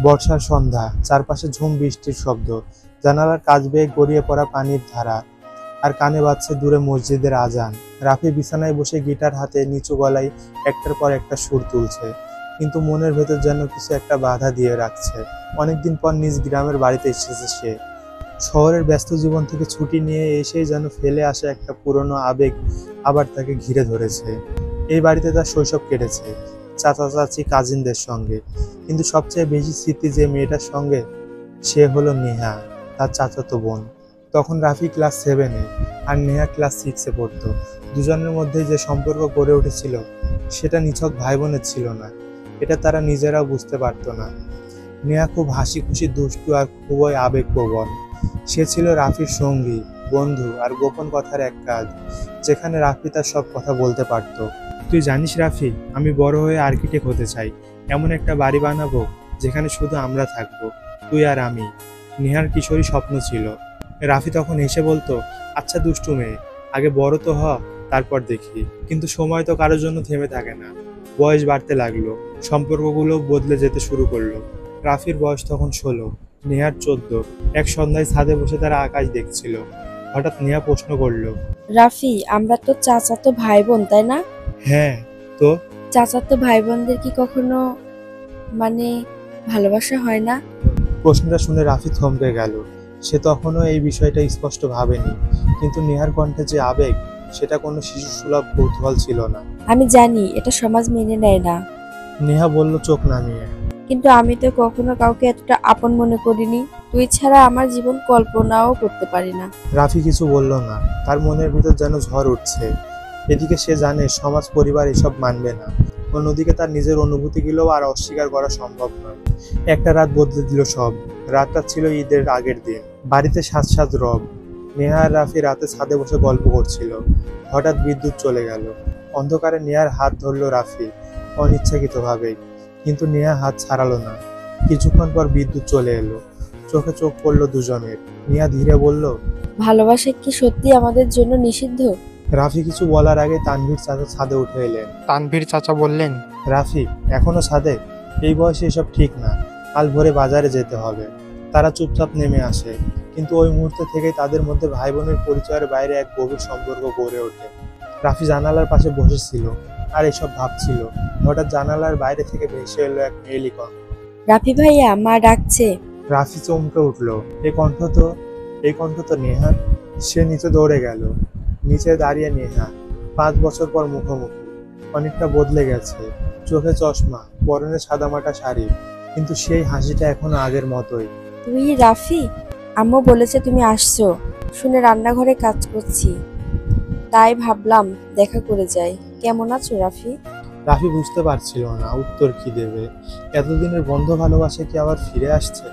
বর্ষার সন্ধ্যা, চারপাশে ঝুম বৃষ্টির শব্দ, জানালার কাচ বেয়ে গড়িয়ে পড়া পানির ধারা, আর কানে বাজছে দূরে মসজিদের আজান। রাফি বিছানায় বসে গিটার হাতে নিচু গলায় একটার পর একটা সুর তুলছে, কিন্তু মনের ভেতর যেন কিছু একটা বাধা দিয়ে রাখছে। অনেকদিন পর নিজ গ্রামের বাড়িতে এসেছে সে। শহরের ব্যস্ত জীবন থেকে ছুটি নিয়ে এসেই যেন ফেলে আসা একটা পুরনো আবেগ আবার তাকে ঘিরে ধরেছে। এই বাড়িতে তার শৈশব কেটেছে, চাচা চাচি কাজিনদের সঙ্গে, কিন্তু সবচেয়ে বেশি স্মৃতি যে মেয়েটার সঙ্গে, সে হলো নেহা, তার চাচাতো বোন। তখন রাফি ক্লাস 7-এ আর নেহা ক্লাস 6-এ পড়তো। দুজনের মধ্যে যে সম্পর্ক গড়ে উঠেছিল সেটা নিছক ভাই বোনের ছিল না, এটা তারা নিজেরাও বুঝতে পারতো না। নেহা খুব হাসি খুশি, দুষ্টু আর খুবই আবেগপ্রবণ। সে ছিল রাফির সঙ্গী, বন্ধু আর গোপন কথার এক কাজ, যেখানে রাফি তার সব কথা বলতে পারত। তুই জানিস রাফি, আমি বড় হয়ে আর্কিটেক্ট হতে চাই। এমন একটা বাড়ি বানাবো যেখানে শুধু আমরা থাকবো, তুই আর আমি। নেহার কিশোরী স্বপ্ন ছিল। রাফি তখন হেসে বলতো, আচ্ছা দুষ্টু মেয়ে, আগে বড় তো হ, তারপর দেখি। কিন্তু সময় তো কারোর জন্য থেমে থাকে না। বয়স বাড়তে লাগলো, সম্পর্কগুলো বদলে যেতে শুরু করলো। রাফির বয়স তখন 16, নেহার 14। এক সন্ধ্যায় ছাদে বসে তারা আকাশ দেখছিল। হঠাৎ নেহা প্রশ্ন করলো, রাফি, আমরা তো চাচাতো ভাই বোন, তাই না? হ্যাঁ তো? চাচাতো ভাই বোনদের কি কখনো মানে ভালোবাসা হয় না? প্রশ্নটা শুনে রাফি থমকে গেল। সে তখনও এই বিষয়টা স্পষ্ট ভাবেনি, কিন্তু নেহার কণ্ঠে যে আবেগ, সেটা কোনো শিশুসুলভ কৌতূহল ছিল না। আমি জানি এটা সমাজ মেনে নেয় না, নেহা বলল চোখ নামিয়ে, কিন্তু আমি তো কখনো কাউকে এতটা আপন মনে করিনি। তুই ছাড়া আমার জীবন কল্পনাও করতে পারি না। রাফি কিছু বলল না, তার মনের ভিতর যেন ঝড় উঠছে। এদিকে সে জানে সমাজ পরিবার এসব মানবে না, অন্যদিকে তার নিজের অনুভূতিগুলোও আর অস্বীকার করা সম্ভব নয়। একটা রাত বদলে দিল সব। রাতটা ছিল ঈদের আগের দিন। বাড়িতে সাজ সাজ রব। নেহা আর রাফি রাতে ছাদে বসে গল্প করছিল। হঠাৎ বিদ্যুৎ চলে গেল। অন্ধকারে নেহার হাত ধরলো রাফি, অনিচ্ছাকৃতভাবেই, কিন্তু নেহা হাত ছাড়ালো না। কিছুক্ষণ পর বিদ্যুৎ চলে এলো। চোখে চোখ পড়লো দুজনের। নেহা ধীরে বলল, ভালোবাসা কি সত্যি আমাদের জন্য নিষিদ্ধ? রাফি কিছু বলার আগে তানভীর চাচা ছাদে উঠে এলেন। তানভীর চাচা বললেন, রাফি, এখনো ছাদে? এই বয়সে এসব ঠিক না, কাল ভোরে বাজারে যেতে হবে। তারা চুপচাপ নেমে আসে, কিন্তু ওই মুহূর্তে থেকেই তাদের মধ্যে ভাই বোনের পরিচয়ের বাইরে এক গভীর সম্পর্ক গড়ে ওঠে। রাফি জানালার পাশে বসেছিল আর এসব ভাবছিল। হঠাৎ জানালার বাইরে থেকে ভেসে এলো এক মেয়েলি কণ্ঠ। রাফি ভাইয়া, মা ডাকছে। রাফি চমকে উঠলো, এই কণ্ঠ তো নেহার। সে নিচে দৌড়ে গেল। নিচে দাঁড়িয়ে নেহা, 5 বছর পর মুখোমুখি। অনেকটা বদলে গেছে, চোখে চশমা, পরনে সাদামাটা শাড়ি, কিন্তু সেই হাসিটা এখনো আগের মতোই। তুই রাফি? আম্মু বলেছে তুমি আসছো, শুনে রান্নাঘরে কাজ করছি, তাই ভাবলাম দেখা করে যাই। কেমন আছো রাফি? রাফি বুঝতে পারছিল না উত্তর কি দেবে। এতদিনের বন্ধ ভালোবাসা কি আবার ফিরে আসছে?